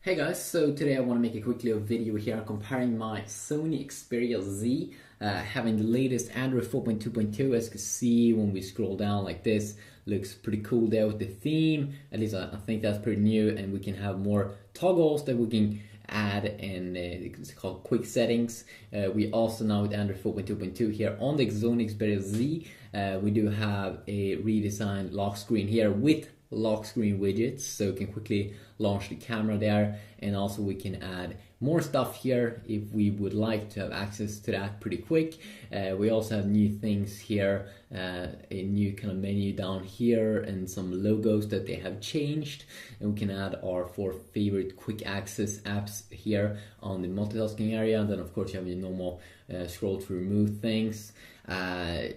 Hey guys, so today I want to make a quick little video here comparing my Sony Xperia Z having the latest Android 4.2.2. As you can see when we scroll down like this, looks pretty cool there with the theme. At least I think that's pretty new, and we can have more toggles that we can add, and it's called quick settings. We also now with Android 4.2.2 here on the Sony Xperia Z, we do have a redesigned lock screen here with lock screen widgets, so we can quickly launch the camera there, and also we can add more stuff here if we would like to have access to that pretty quick. We also have new things here, a new kind of menu down here and some logos that they have changed, and we can add our 4 favorite quick access apps here on the multitasking area. And then of course you have your normal scroll to remove things.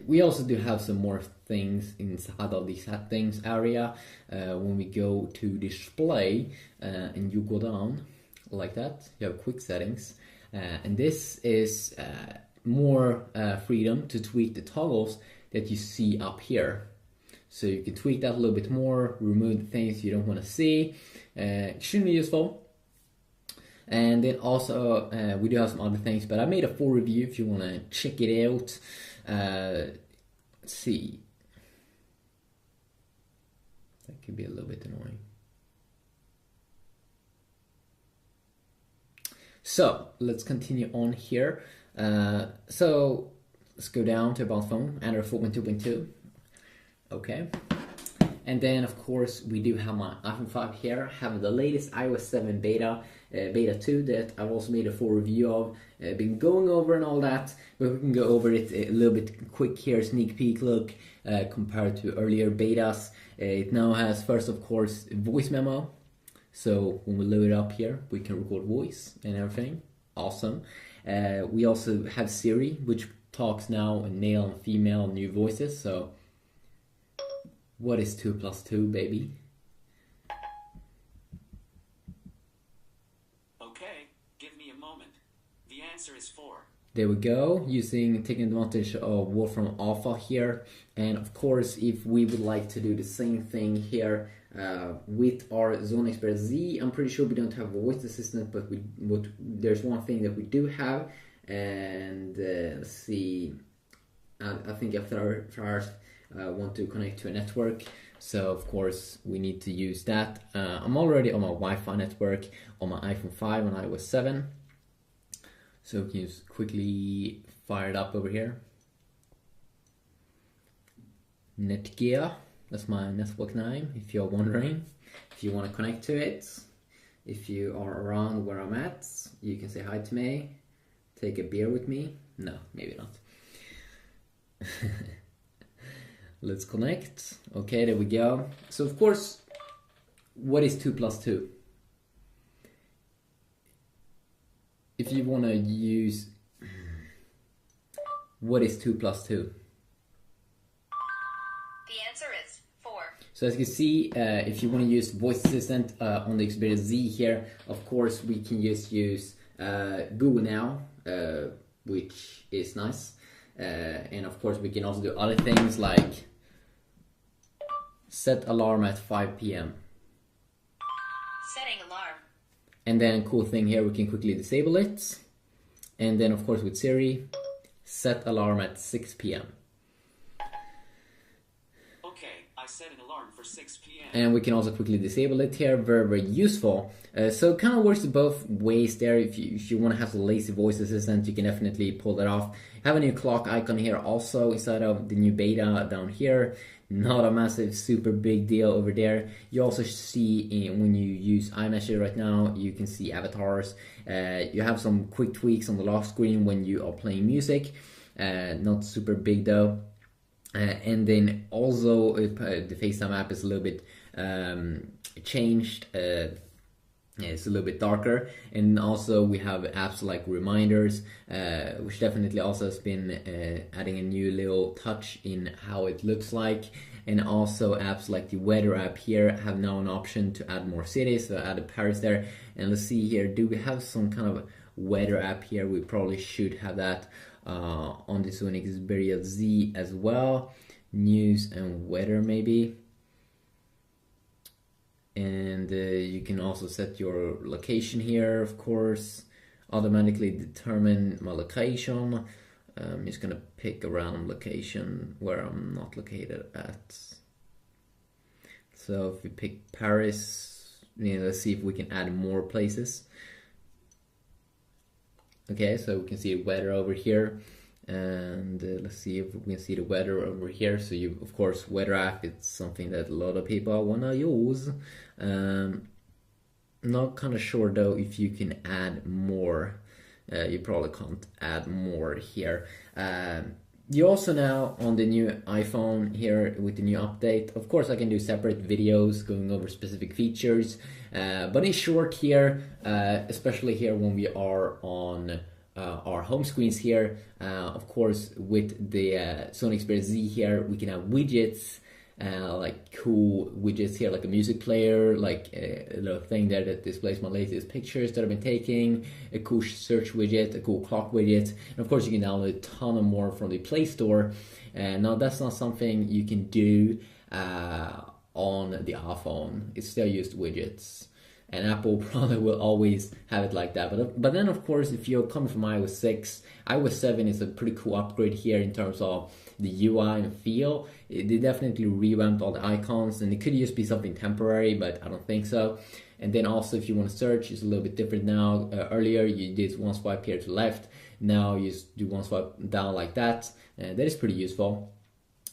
We also do have some more things inside of the settings area. When we go to display and you go down like that, you have quick settings, and this is more freedom to tweak the toggles that you see up here. So you can tweak that a little bit more, remove the things you don't want to see. Extremely useful. And then also we do have some other things, but I made a full review if you want to check it out. Let's see. That could be a little bit annoying. So let's continue on here. So let's go down to About Phone, Android 4.2.2. Okay. And then of course we do have my iPhone 5 here, having the latest iOS 7 beta 2 that I've also made a full review of, been going over and all that, but we can go over it a little bit quick here, sneak peek look compared to earlier betas. It now has first of course voice memo, so when we load it up here we can record voice and everything. Awesome. We also have Siri, which talks now in male and female new voices. So what is 2 plus 2, baby? Okay, give me a moment. The answer is 4. There we go, taking advantage of Wolfram Alpha here. And of course, if we would like to do the same thing here with our Sony Xperia Z, I'm pretty sure we don't have a voice assistant, but there's one thing that we do have. And let's see, I think after first want to connect to a network, so of course we need to use that. I'm already on my Wi-Fi network on my iPhone 5 and iOS 7, so we can just quickly fire it up over here. Netgear, that's my network name if you're wondering. If you want to connect to it, if you are around where I'm at, you can say hi to me, take a beer with me. No, maybe not. Let's connect. Okay, there we go. So of course, what is 2 plus 2? If you want to use, what is 2 plus 2? The answer is 4. So as you can see, if you want to use voice assistant on the Xperia Z here, of course we can just use Google Now, which is nice. And of course we can also do other things like set alarm at 5 p.m. Setting alarm. And then cool thing here, we can quickly disable it. And then of course with Siri, set alarm at 6 p.m. Okay, I set an alarm for 6 p.m. And we can also quickly disable it here, very, very useful. So it kind of works both ways there. If you want to have a lazy voice assistant, you can definitely pull that off. Have a new clock icon here also inside of the new beta down here. Not a massive, super big deal over there. You also see when you use iMessage right now, you can see avatars. You have some quick tweaks on the lock screen when you are playing music. Not super big though. And then also the FaceTime app is a little bit changed. It's a little bit darker, and also we have apps like reminders, which definitely also has been adding a new little touch in how it looks like. And also apps like the weather app here have now an option to add more cities, so I added Paris there. And let's see here, do we have some kind of weather app here? We probably should have that on the Sony Xperia Z as well. News and weather maybe. and you can also set your location here, of course. Automatically determine my location. I'm just gonna pick a random location where I'm not located at. So if we pick Paris, let's see if we can add more places. Okay, so we can see weather over here, and let's see if we can see the weather over here. So you, of course, weather app, it's something that a lot of people wanna use. Not kind of sure though if you can add more. You probably can't add more here. You also now on the new iPhone here with the new update, of course I can do separate videos going over specific features, but in short here, especially here when we are on our home screens here, of course with the Sony Xperia Z here, we can have widgets, like cool widgets here, like a music player, like a little thing there that displays my latest pictures that I've been taking, a cool search widget, a cool clock widget, and of course you can download a ton of more from the Play Store. Now that's not something you can do on the iPhone. It's still used widgets, and Apple probably will always have it like that. But then of course, if you're coming from iOS 6, iOS 7 is a pretty cool upgrade here in terms of the UI and feel. They definitely revamped all the icons, and it could just be something temporary, but I don't think so. And then also if you want to search, it's a little bit different now. Earlier you did one swipe here to the left, now you just do one swipe down like that, and that is pretty useful.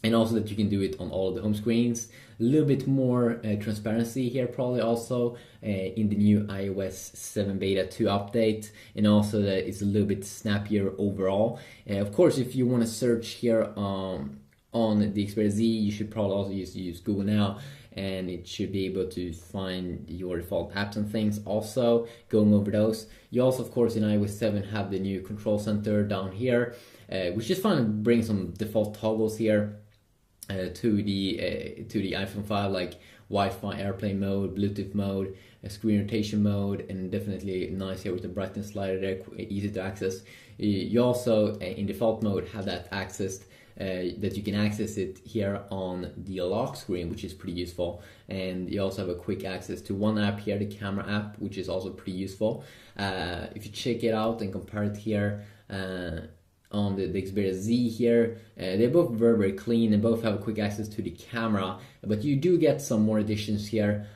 And also that you can do it on all of the home screens. A little bit more transparency here probably also in the new iOS 7 Beta 2 update, and also that it's a little bit snappier overall. Of course, if you want to search here on the Xperia Z, you should probably also use Google Now, and it should be able to find your default apps and things also, going over those. You also, of course, in iOS 7 have the new control center down here, which is fun to bring some default toggles here to the iPhone 5, like Wi-Fi, airplane mode, Bluetooth mode, screen rotation mode, and definitely nice here with the brightness slider there, easy to access. You also in default mode have that accessed, that you can access it here on the lock screen, which is pretty useful. And you also have a quick access to one app here, the camera app, which is also pretty useful. If you check it out and compare it here on the Xperia Z here, they're both very clean and both have a quick access to the camera, but you do get some more additions here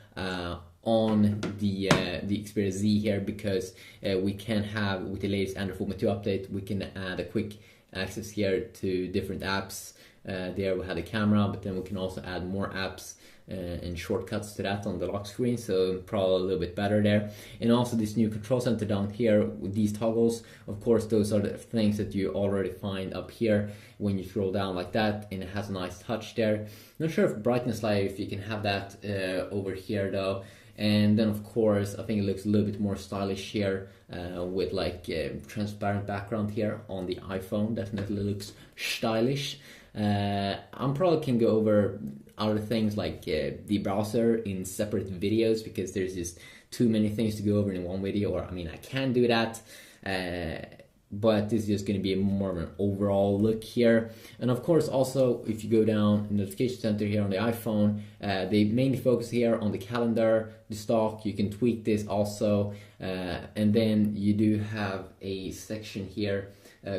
on the Xperia Z here, because we can have, with the latest Android 4.2 update, we can add a quick access here to different apps. There we have the camera, but then we can also add more apps and shortcuts to that on the lock screen, so probably a little bit better there. And also this new control center down here with these toggles, of course those are the things that you already find up here when you scroll down like that, and it has a nice touch there. Not sure if brightness slider, if you can have that over here though. And then of course I think it looks a little bit more stylish here with like transparent background here on the iPhone. Definitely looks stylish. I'm probably can go over other things like the browser in separate videos, because there's just too many things to go over in one video, or I mean I can do that, but this is just going to be more of an overall look here. And of course also if you go down in the notification center here on the iPhone, they mainly focus here on the calendar, the stock. You can tweak this also, and then you do have a section here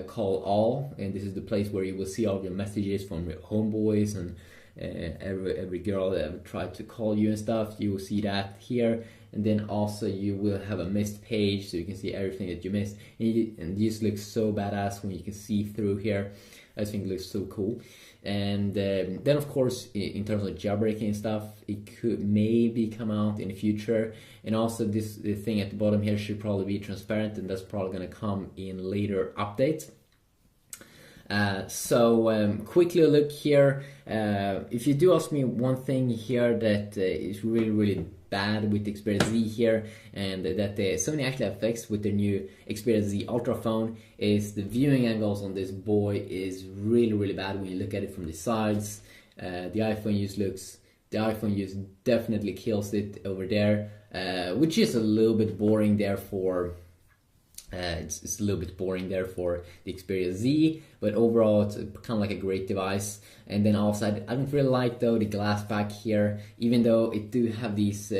called all, and this is the place where you will see all of your messages from your homeboys and every girl that ever tried to call you and stuff. You will see that here, and then also you will have a missed page, so you can see everything that you missed, and this looks so badass when you can see through here. I think it looks so cool. And then of course in terms of jailbreaking and stuff, it could maybe come out in the future. And also the thing at the bottom here should probably be transparent, and that's probably going to come in later updates. Quickly a look here. If you do ask me one thing here that is really bad with the Xperia Z here, and that Sony actually have fixed with their new Xperia Z Ultra phone, is the viewing angles on this boy is really bad when you look at it from the sides. The iPhone use definitely kills it over there, which is a little bit boring there for It's a little bit boring there for the Xperia Z, but overall it's kind of like a great device. And then also I don't really like though the glass back here, even though it do have these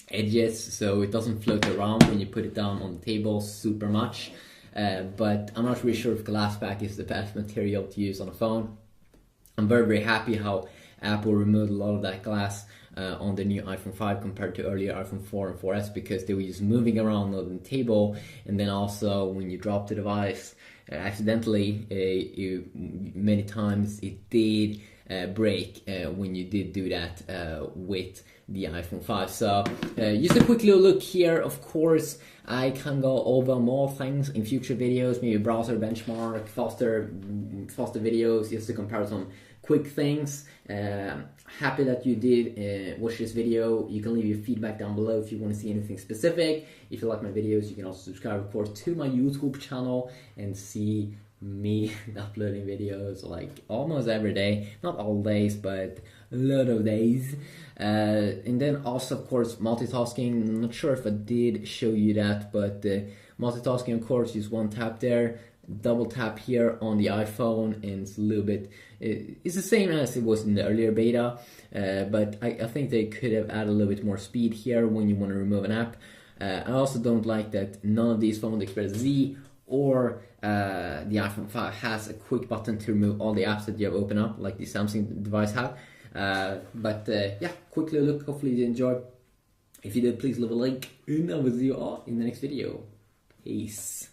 edges, so it doesn't float around when you put it down on the table super much. But I'm not really sure if glass back is the best material to use on a phone. I'm very happy how Apple removed a lot of that glass on the new iPhone 5 compared to earlier iPhone 4 and 4S, because they were just moving around on the table, and then also when you drop the device accidentally, many times it did break when you did do that with the iPhone 5. So just a quick little look here. Of course, I can go over more things in future videos, maybe browser benchmark, faster videos, just to compare some quick things. Happy that you did watch this video. You can leave your feedback down below if you want to see anything specific. If you like my videos, you can also subscribe, of course, to my YouTube channel and see me uploading videos like almost every day, not all days, but a lot of days. And then also, of course, multitasking. I'm not sure if I did show you that, but multitasking, of course, is one tap there, double tap here on the iPhone, and it's a little bit, it's the same as it was in the earlier beta, but I think they could have added a little bit more speed here when you want to remove an app. I also don't like that none of these phones, the Xperia Z or the iPhone 5, has a quick button to remove all the apps that you have opened up, like the Samsung device have. But yeah, quick little look. Hopefully you enjoyed. If you did, please leave a like, and I will see you all in the next video. Peace.